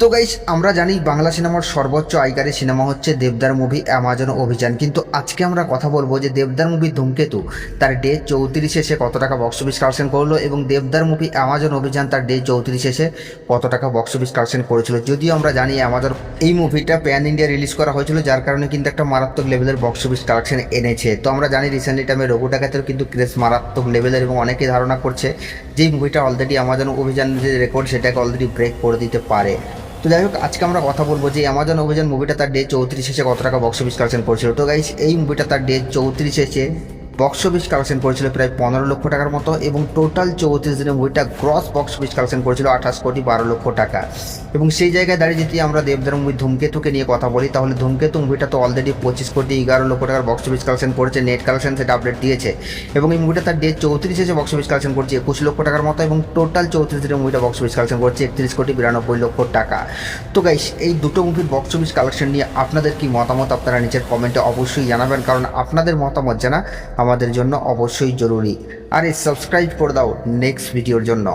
তো গাইস, আমরা জানি বাংলা সিনেমার সর্বোচ্চ আয়কারী সিনেমা হচ্ছে দেবদার মুভি অ্যামাজন অভিযান। কিন্তু আজকে আমরা কথা বলবো যে দেবদার মুভি ধূমকেতু তার ডে 34 এসে কত টাকা বক্স অফিস কালেকশন করলো এবং দেবদার মুভি অ্যামাজন অভিযান তার ডে 34 এসে কত টাকা বক্স অফিস কালেকশন করেছিল। যদিও আমরা জানি অ্যামাজন এই মুভিটা প্যান ইন্ডিয়া রিলিজ করা হয়েছিল, যার কারণে কিন্তু একটা মারাত্মক লেভেলের বক্স অফিস কালেকশন এনেছে। তো আমরা জানি রিসেন্টলি টাইমে রঘু ডাকাতের কিন্তু ক্রেজ মারাত্মক লেভেলের এবং অনেকে ধারণা করছে যে এই মুভিটা অলরেডি অ্যামাজন অভিযান যে রেকর্ড সেটাকে অলরেডি ব্রেক করে দিতে পারে। তো যাই হোক, আজকে আমরা কথা বলবো যে অ্যামাজন অভিযান মুভিটা তার ডে 34 এসে কত টাকা বক্স অফিস কালেকশন করেছিল। তো গাইস, এই মুভিটা তার ডে 34 এসে বক্স অফিস কালেকশন করেছিল প্রায় 15 লক্ষ টাকার মতো এবং টোটাল 34 দিনে মুভিটা গ্রস বক্স অফিস কালেকশন করেছিল 28 কোটি 12 লক্ষ টাকা। এবং সেই জায়গায় দাঁড়িয়ে যদি আমরা দেবদার মুভি ধূমকেতুকে নিয়ে কথা বলি, তাহলে ধূমকেতু মুভিটা তো অলরেডি 25 কোটি 11 লক্ষ টাকার বক্স অফিস কালেকশন করেছে, নেট কালেকশন সেটা আপডেট দিয়েছে। এবং এই মুভিটা তার ডে 34 এসে বক্স অফিস কালেকশন করছে 21 লক্ষ টাকার মতো এবং টোটাল 34 দিনে মুভিটা বক্স অফিস কালেকশন করছে 31 কোটি 92 লক্ষ টাকা। তো গাইস, এই দুটো মুভির বক্স অফিস কালেকশন নিয়ে আপনাদের কি মতামত আপনারা নিচের কমেন্টে অবশ্যই জানাবেন, কারণ আপনাদের মতামত জানা আমাদের জন্য অবশ্যই জরুরি। আর এই সাবস্ক্রাইব করে দাও নেক্সট ভিডিওর জন্য।